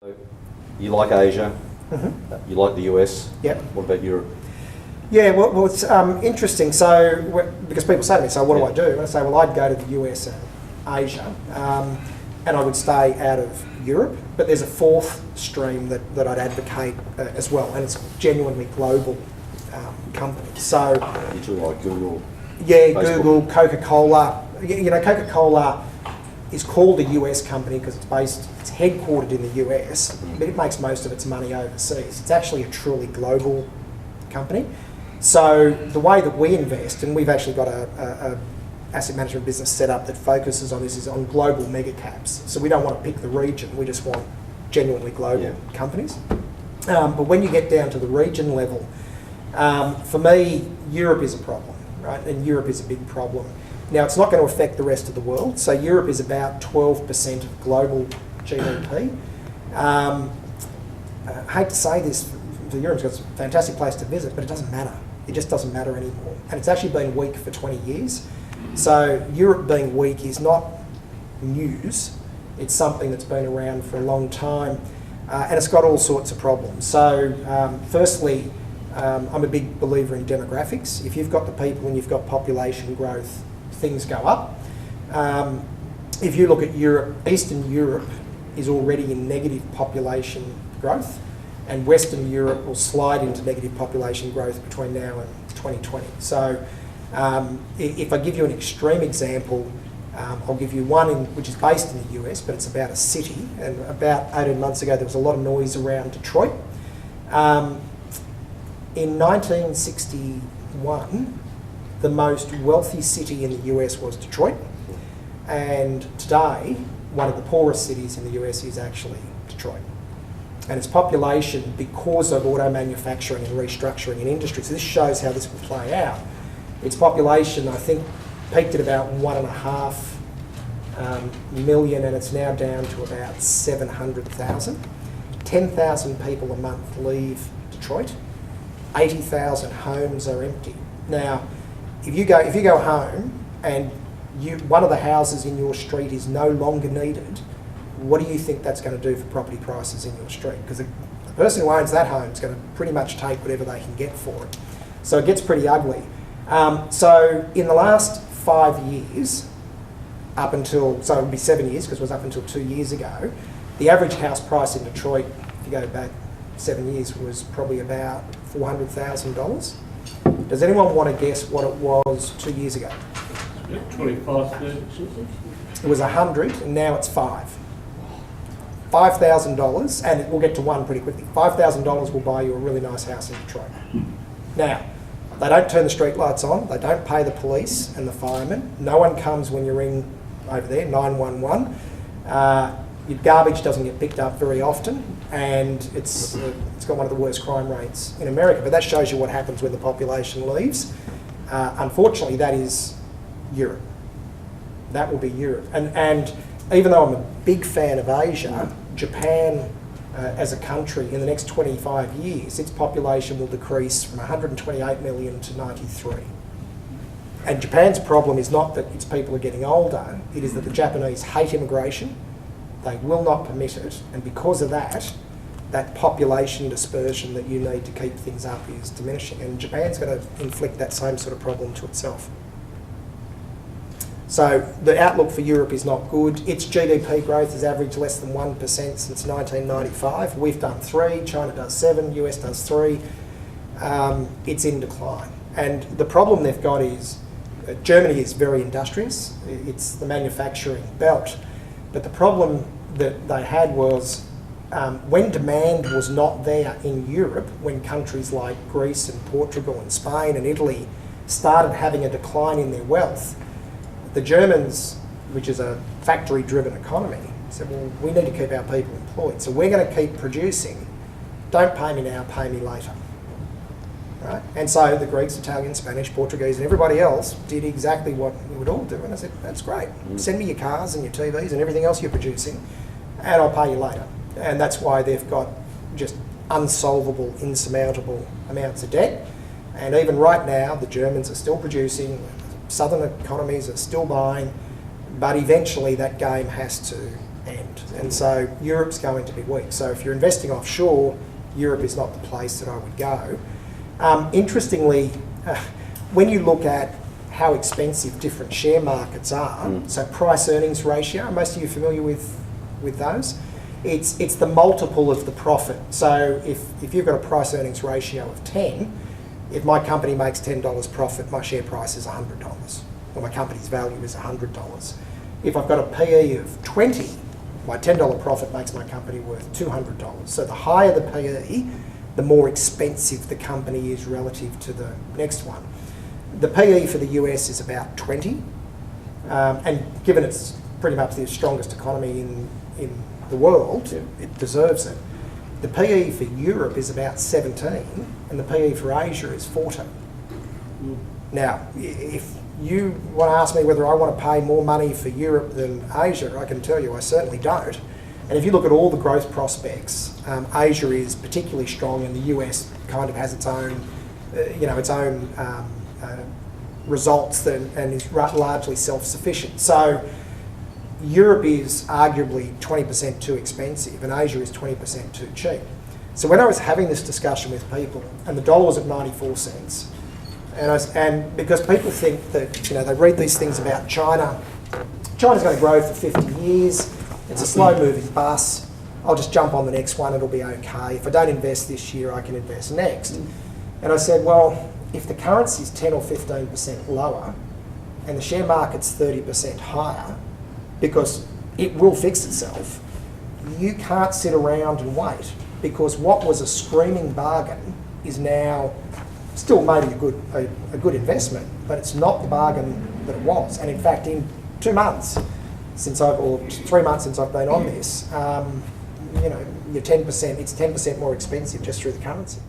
You like Asia, Mm-hmm. you like the US. Yep. What about Europe? Yeah, well it's interesting. So, because people say to me, so what do I do? And I say, well, I'd go to the US and Asia, and I would stay out of Europe. But there's a fourth stream that I'd advocate as well, and it's genuinely global companies. So, You two like Google? yeah, Facebook. Google, Coca-Cola. You know, Coca-Cola is called a US company because it's headquartered in the US, but it makes most of its money overseas. It's actually a truly global company. So the way that we invest, and we've actually got a asset management business set up that focuses on this, is on global mega caps. So we don't want to pick the region, we just want genuinely global companies. But when you get down to the region level, for me, Europe is a problem, right? And Europe is a big problem. Now, it's not going to affect the rest of the world. So Europe is about 12% of global GDP. I hate to say this, Europe's got a fantastic place to visit, but it doesn't matter. It just doesn't matter anymore. And it's actually been weak for 20 years. So Europe being weak is not news. It's something that's been around for a long time. And it's got all sorts of problems. So firstly, I'm a big believer in demographics. If you've got the people and you've got population growth, things go up. If you look at Europe, Eastern Europe is already in negative population growth, and Western Europe will slide into negative population growth between now and 2020. So if I give you an extreme example, I'll give you one which is based in the US, but it's about a city. And about 18 months ago, there was a lot of noise around Detroit. In 1961, the most wealthy city in the US was Detroit. And today, one of the poorest cities in the US is actually Detroit. And its population, because of auto manufacturing and restructuring in industry, so this shows how this will play out. Its population, I think, peaked at about 1.5 million, and it's now down to about 700,000. 10,000 people a month leave Detroit. 80,000 homes are empty. Now, if you go home and one of the houses in your street is no longer needed, what do you think that's going to do for property prices in your street? Because the person who owns that home is going to pretty much take whatever they can get for it. So it gets pretty ugly. So in the last 5 years, so it would be 7 years because it was up until 2 years ago, the average house price in Detroit, if you go back 7 years, was probably about $400,000. Does anyone want to guess what it was 2 years ago? 25, 30. It was 100, and now it's $5,000, and we'll get to one pretty quickly. $5,000 will buy you a really nice house in Detroit. Now, they don't turn the street lights on, they don't pay the police and the firemen, no one comes when you ring over there, 911. Your garbage doesn't get picked up very often, and it's got one of the worst crime rates in America. But that shows you what happens when the population leaves. Unfortunately, that is Europe. That will be Europe. And even though I'm a big fan of Asia, Japan as a country, in the next 25 years, its population will decrease from 128 million to 93. And Japan's problem is not that its people are getting older, it is that the Japanese hate immigration, they will not permit it, and because of that, that population dispersion that you need to keep things up is diminishing, and Japan's going to inflict that same sort of problem to itself. So the outlook for Europe is not good. Its GDP growth has averaged less than 1% since 1995. We've done 3, China does 7, US does 3. It's in decline. And the problem they've got is Germany is very industrious. It's the manufacturing belt. But the problem that they had was when demand was not there in Europe, when countries like Greece and Portugal and Spain and Italy started having a decline in their wealth, the Germans, which is a factory-driven economy, said, well, we need to keep our people employed, so we're going to keep producing. Don't pay me now, pay me later. Right? And so the Greeks, Italians, Spanish, Portuguese, and everybody else did exactly what we would all do. And I said, that's great. Send me your cars and your TVs and everything else you're producing, and I'll pay you later. And that's why they've got just unsolvable, insurmountable amounts of debt. And even right now, the Germans are still producing, southern economies are still buying, but eventually that game has to end. And so Europe's going to be weak. So if you're investing offshore, Europe is not the place that I would go. Interestingly, when you look at how expensive different share markets are, so price-earnings ratio, most of you familiar with those? It's the multiple of the profit. So if you've got a price-earnings ratio of 10, if my company makes $10 profit, my share price is $100, or my company's value is $100. If I've got a PE of 20, my $10 profit makes my company worth $200. So the higher the PE, the more expensive the company is relative to the next one. The PE for the US is about 20, and given it's pretty much the strongest economy in the world, it deserves it. The PE for Europe is about 17, and the PE for Asia is 14. Now, if you want to ask me whether I want to pay more money for Europe than Asia, I can tell you I certainly don't. And if you look at all the growth prospects, Asia is particularly strong, and the US kind of has its own, results and is largely self-sufficient. So Europe is arguably 20% too expensive, and Asia is 20% too cheap. So when I was having this discussion with people, and the dollar was at 94 cents, and because people think that, they read these things about China, China's going to grow for 50 years, it's a slow-moving bus, I'll just jump on the next one, it'll be okay. If I don't invest this year, I can invest next. And I said, well, if the currency's 10 or 15% lower, and the share market's 30% higher, because it will fix itself, you can't sit around and wait, because what was a screaming bargain is now still maybe a good investment, but it's not the bargain that it was. And in fact, in 2 months or 3 months since I've been on this, your 10%, it's 10% more expensive just through the currency.